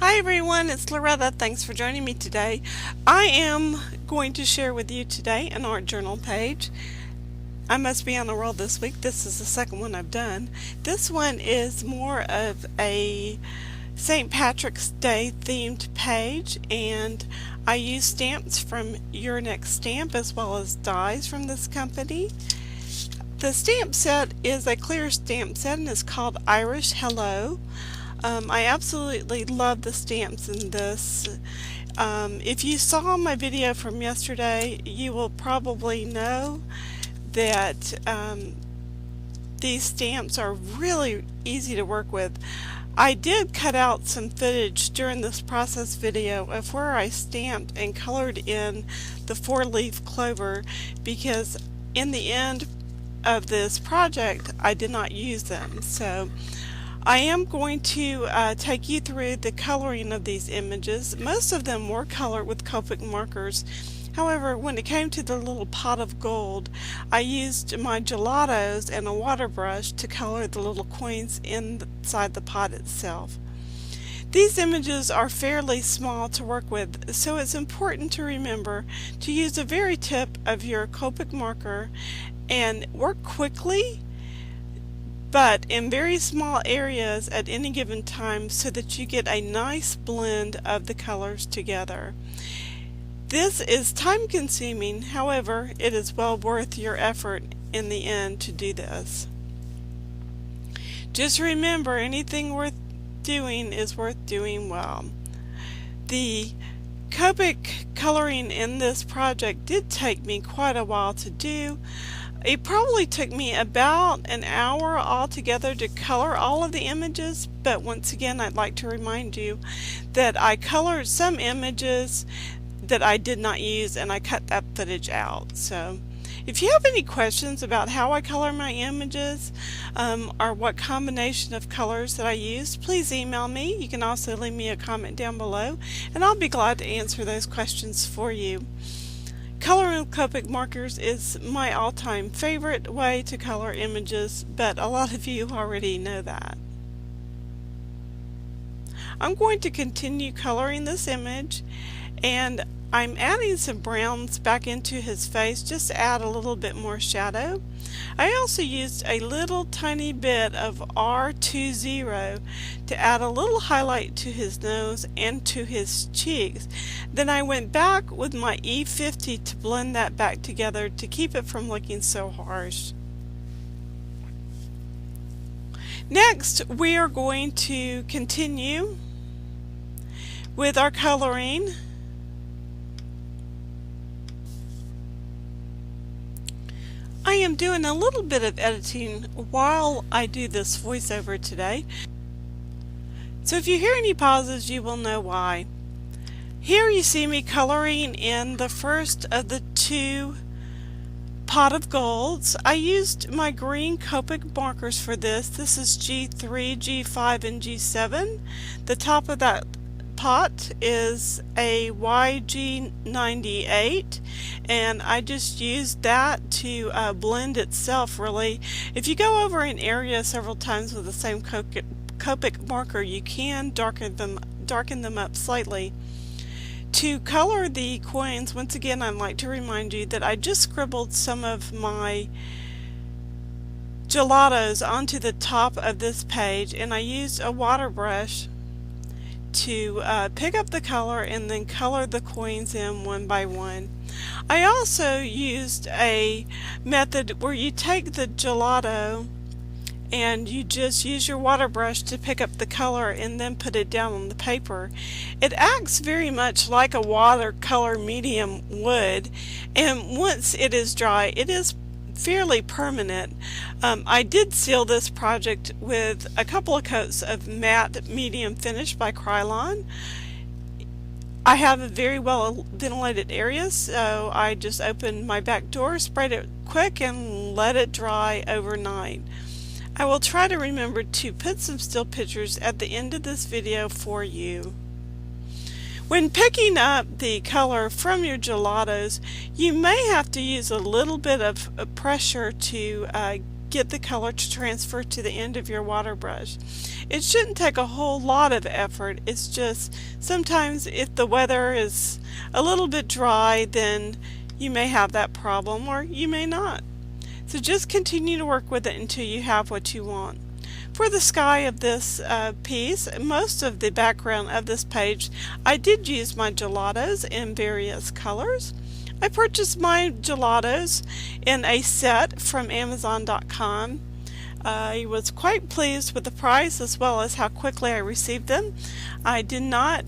Hi everyone, it's Loretta. Thanks for joining me today. I am going to share with you today an art journal page. I must be on a roll this week. This is the second one I've done. This one is more of a St. Patrick's Day themed page, and I use stamps from Your Next Stamp as well as dies from this company. The stamp set is a clear stamp set and is called Irish Hello. I absolutely love the stamps in this. If you saw my video from yesterday, you will probably know that these stamps are really easy to work with. I did cut out some footage during this process video of where I stamped and colored in the 4-leaf clover because in the end of this project I did not use them. So I am going to take you through the coloring of these images. Most of them were colored with Copic markers. However, when it came to the little pot of gold, I used my gelatos and a water brush to color the little coins inside the pot itself. These images are fairly small to work with, so it's important to remember to use the very tip of your Copic marker and work quickly, but in very small areas at any given time so that you get a nice blend of the colors together. This is time consuming, however, it is well worth your effort in the end to do this. Just remember, anything worth doing is worth doing well. The Copic coloring in this project did take me quite a while to do. It probably took me about an hour altogether to color all of the images, but once again I'd like to remind you that I colored some images that I did not use and I cut that footage out. So if you have any questions about how I color my images or what combination of colors that I used, please email me. You can also leave me a comment down below and I'll be glad to answer those questions for you. Coloring with Copic markers is my all-time favorite way to color images, but a lot of you already know that. I'm going to continue coloring this image, and I'm adding some browns back into his face just to add a little bit more shadow. I also used a little tiny bit of R20 to add a little highlight to his nose and to his cheeks. Then I went back with my E50 to blend that back together to keep it from looking so harsh. Next, we are going to continue with our coloring. I am doing a little bit of editing while I do this voiceover today, so if you hear any pauses you will know why. Here you see me coloring in the first of the two pot of golds. I used my green Copic markers for this. This is G3, G5, and G7. The top of that pot is a YG98, and I just used that to blend itself really. If you go over an area several times with the same Copic marker, you can darken them up slightly. To color the coins, once again I'd like to remind you that I just scribbled some of my gelatos onto the top of this page, and I used a water brush to pick up the color and then color the coins in one by one. I also used a method where you take the gelato and you just use your water brush to pick up the color and then put it down on the paper. It acts very much like a watercolor medium would, and once it is dry it is fairly permanent. I did seal this project with a couple of coats of matte medium finish by Krylon. I have a very well ventilated area, so I just opened my back door, sprayed it quick, and let it dry overnight. I will try to remember to put some still pictures at the end of this video for you. When picking up the color from your gelatos, you may have to use a little bit of pressure to get the color to transfer to the end of your water brush. It shouldn't take a whole lot of effort. It's just sometimes if the weather is a little bit dry, then you may have that problem, or you may not. So just continue to work with it until you have what you want. For the sky of this piece, most of the background of this page, I did use my gelatos in various colors. I purchased my gelatos in a set from Amazon.com. I was quite pleased with the price as well as how quickly I received them. I did not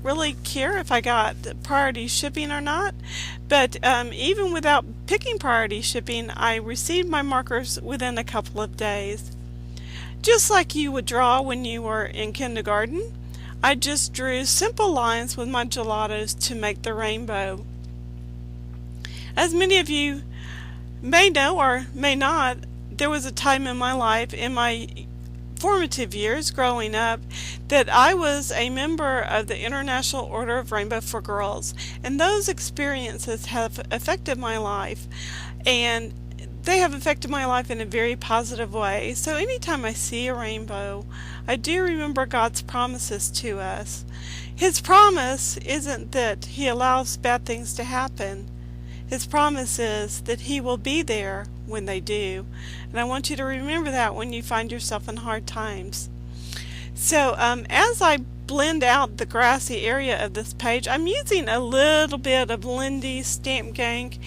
really care if I got priority shipping or not, but even without picking priority shipping, I received my markers within a couple of days. Just like you would draw when you were in kindergarten, I just drew simple lines with my gelatos to make the rainbow. As many of you may know or may not, there was a time in my life, in my formative years growing up, that I was a member of the International Order of Rainbow for Girls, and those experiences have affected my life, and they have affected my life in a very positive way. So anytime I see a rainbow, I do remember God's promises to us. His promise isn't that He allows bad things to happen. His promise is that He will be there when they do. And I want you to remember that when you find yourself in hard times. So as I blend out the grassy area of this page, I'm using a little bit of Lindy's Stamp Gang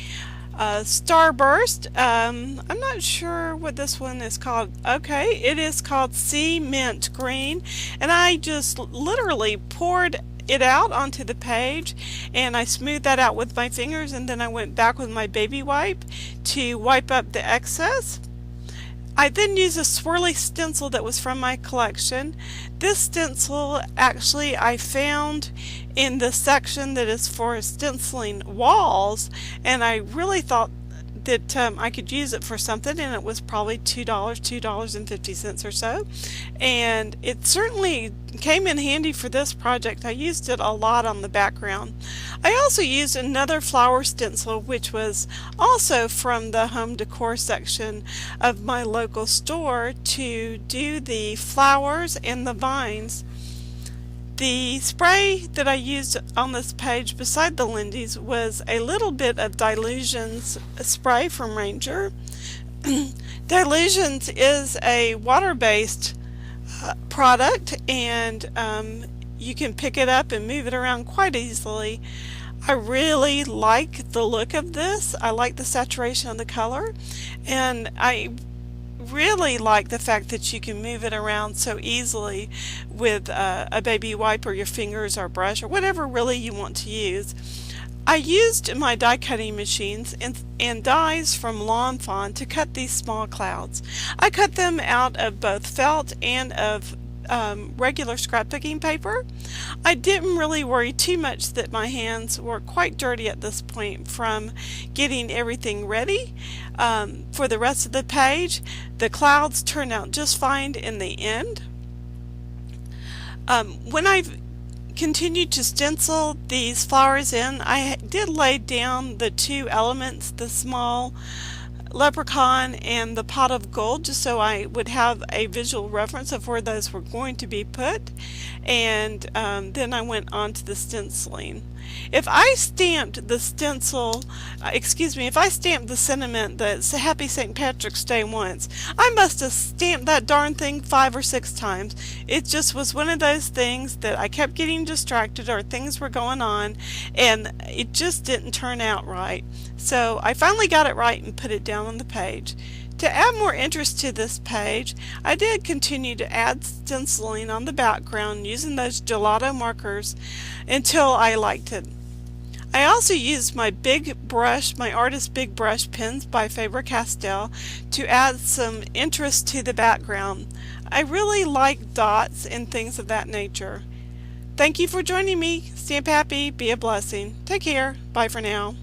Starburst. I'm not sure what this one is called. Okay, it is called Sea Mint Green, and I just literally poured it out onto the page, and I smoothed that out with my fingers, and then I went back with my baby wipe to wipe up the excess. I then used a swirly stencil that was from my collection. This stencil actually I found in the section that is for stenciling walls, and I really thought that I could use it for something, and it was probably $2.50 or so, and it certainly came in handy for this project. I used it a lot on the background. I also used another flower stencil, which was also from the home decor section of my local store, to do the flowers and the vines. The spray that I used on this page beside the Lindy's was a little bit of Dilutions spray from Ranger. Dilutions is a water-based product, and you can pick it up and move it around quite easily. I really like the look of this. I like the saturation of the color, and I really like the fact that you can move it around so easily with a baby wipe or your fingers or brush or whatever really you want to use. I used my die cutting machines and dies from Lawn Fawn to cut these small clouds. I cut them out of both felt and of regular scrapbooking paper. I didn't really worry too much that my hands were quite dirty at this point from getting everything ready for the rest of the page. The clouds turned out just fine in the end. When I've continued to stencil these flowers in, I did lay down the two elements, the small leprechaun and the pot of gold, just so I would have a visual reference of where those were going to be put, and then I went on to the stenciling. If I stamped the stencil, if I stamped the sentiment that's Happy St. Patrick's Day once, I must have stamped that darn thing 5 or 6 times. It just was one of those things that I kept getting distracted, or things were going on, and it just didn't turn out right. So I finally got it right and put it down on the page. To add more interest to this page, I did continue to add stenciling on the background using those gelato markers until I liked it. I also used my big brush, my Artist Big Brush pens by Faber-Castell, to add some interest to the background. I really like dots and things of that nature. Thank you for joining me. Stamp happy, be a blessing. Take care. Bye for now.